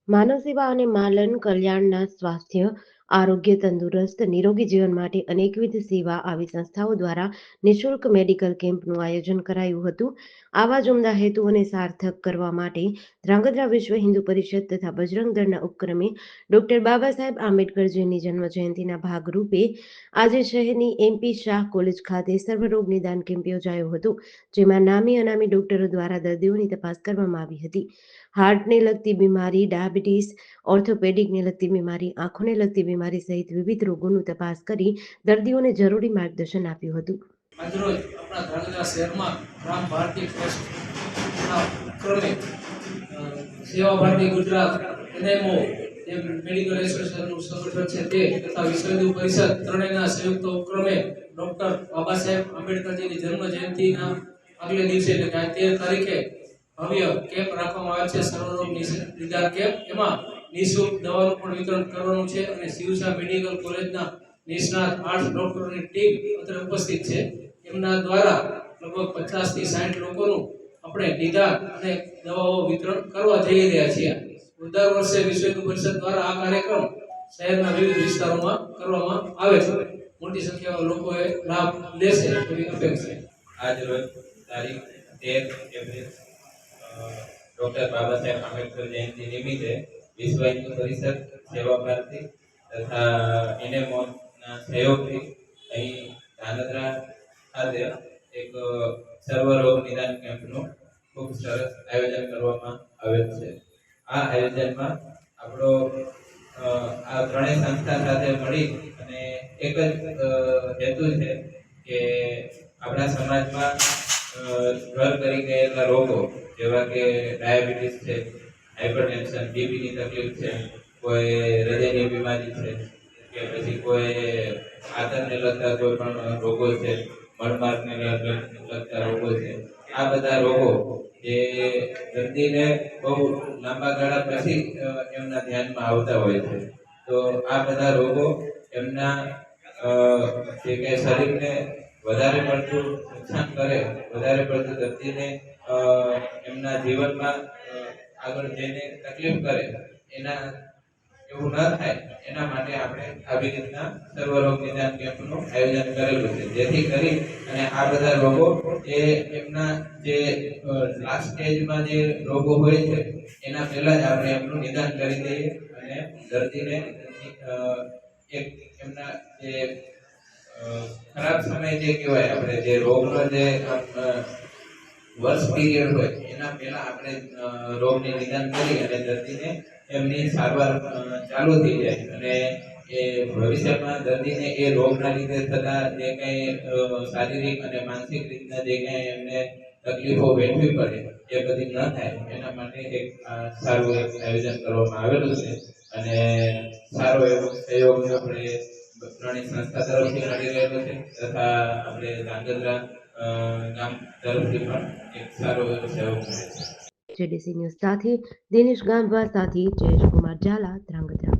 માનવ સેવા અને માનવ કલ્યાણના સ્વાસ્થ્ય, આરોગ્ય, તંદુરસ્ત, નિરોગી જીવન માટે અનેકવિધ સેવા આવી સંસ્થાઓ દ્વારા નિઃશુલ્ક મેડિકલ કેમ્પનું આયોજન કરાયું હતું. આવા જ ઉમદા હેતુઓને સાર્થક કરવા માટે ધ્રાંગધ્રા વિશ્વ હિન્દુ પરિષદ તથા બજરંગ દળના ઉપક્રમે ડોક્ટર બાબા સાહેબ આંબેડકરજીની જન્મ જયંતિના ભાગરૂપે આજે શહેરની MP શાહ કોલેજ ખાતે સર્વરોગ નિદાન કેમ્પ યોજાયો હતો, જેમાં નામી અનામી ડોક્ટરો દ્વારા દર્દીઓની તપાસ કરવામાં આવી હતી. હાર્ટને લગતી બીમારી, ડાયાબિટીસ, ઓર્થોપેડિકને લગતી બીમારી, આંખોને લગતી બીમારી સહિત વિવિધ રોગોનું તપાસ કરી દર્દીઓને જરૂરી માર્ગદર્શન આપ્યું હતું. આજરોજ આપણા ધ્રાંગધ્રા શહેરમાં રામ ભારતી ટ્રસ્ટના ઉપક્રમે સેવા ભારતી ગુજરાત NMO જે મેડિકલ એસોસિએશનનું સંગઠન છે તે તથા વિશ્વ હિન્દુ પરિષદ ત્રણેયના સંયુક્ત ઉપક્રમે ડોક્ટર બાબા સાહેબ આંબેડકરજીની જન્મ જયંતિના આગલે દિવસે એટલે કે 13 તારીખે ભવ્ય કેમ્પ રાખવામાં આવે છે, સર્વરોગ નિદાન કેમ્પ. એમાં નિઃશુલ્ક દવાનું પણ વિતરણ કરવાનું છે અને શિવસા મેડિકલ કોલેજના નિષ્ણાત 8 ડોક્ટરોની ટીમ અત્રે ઉપસ્થિત છે. એમના દ્વારા લગભગ 50 થી 60 લોકોનું આપણે નિદાન અને દવાઓ વિતરણ કરવા જઈ રહ્યા છીએ. દર વર્ષે વિશ્વ હિન્દુ પરિષદ દ્વારા આ કાર્યક્રમ શહેરના વિવિધ વિસ્તારોમાં કરવામાં આવે છે. મોટી સંખ્યામાં લોકોએ લાભ લેશે એવી અપેક્ષા છે. આજ રોજ તારીખ 13 એપ્રિલ ડોક્ટર બાબા સાહેબ આંબેડકર જયંતિ નિમિત્તે વિશ્વ હિન્દુ પરિષદ, સેવા ભારતી તથા NMOના સહયોગથી અહીં ધ્રાંગધ્રા ખાતે એક સર્વરોગ નિદાન કેમ્પનું ખૂબ સરસ આયોજન કરવામાં આવેલ છે. આ આયોજનમાં આપણો આ ત્રણેય સંસ્થા સાથે મળી અને એક જ હેતુ છે કે આપણા સમાજમાં ઘર કરી ગયેલા રોગો જેવા કે ડાયાબિટીસ છે, હાઇપરટેન્શન, બીપીની તકલીફ છે, કોઈ હૃદયની બીમારી છે કે પછી કોઈ આંતરને લગતા કોઈ પણ રોગો છે, મળમાર્ગને લગતા રોગો છે, આ બધા રોગો જે દર્દીને બહુ લાંબા ગાળા પછી એમના ધ્યાનમાં આવતા હોય છે. તો આ બધા રોગો એમના જે કે શરીરને વધારે પડતું નુકસાન કરે, વધારે પડતું દર્દીને એમના જીવનમાં આગળ જઈને તકલીફ કરે, એના એવું ન થાય એના માટે આપણે આવી રીતના સર્વરોગ નિદાન કેમ્પનું આયોજન કરેલું છે, જેથી કરી અને આ બધા રોગો એ એમના જે લાસ્ટ સ્ટેજમાં જે રોગો હોય છે એના પહેલા જ આપણે એમનું નિદાન કરી દઈએ અને દર્દીને એક એમના જે ખરાબ સમય જે કહેવાય આપણે જે રોગનો જે વર્ષ પીરિયડ હોય એના પહેલા આપણે રોગને નિદાન કરી અને દર્દીને એમની સારવાર ચાલુ થઈ જાય અને એ ભવિષ્યમાં દર્દીને એ રોગના લીધે થતા જે કંઈ શારીરિક અને માનસિક રીતના જે કંઈ એમને તકલીફો વેઠવી પડે એ બધી ન થાય એના માટે એક સારું એક આયોજન કરવામાં આવેલું છે અને સારો એવો સહયોગ આપણે ત્રણેય સંસ્થા તરફથી મળી રહેલો છે તથા આપણે ધ્રાંગધ્રા ગામ તરફથી પણ એક સારો એવો સહયોગ મળે છે. JDC ન્યૂઝ સાથે દિનેશ ગાંધવા સાથે જયેશ કુમાર ઝાલા, ધ્રાંગધ્રા.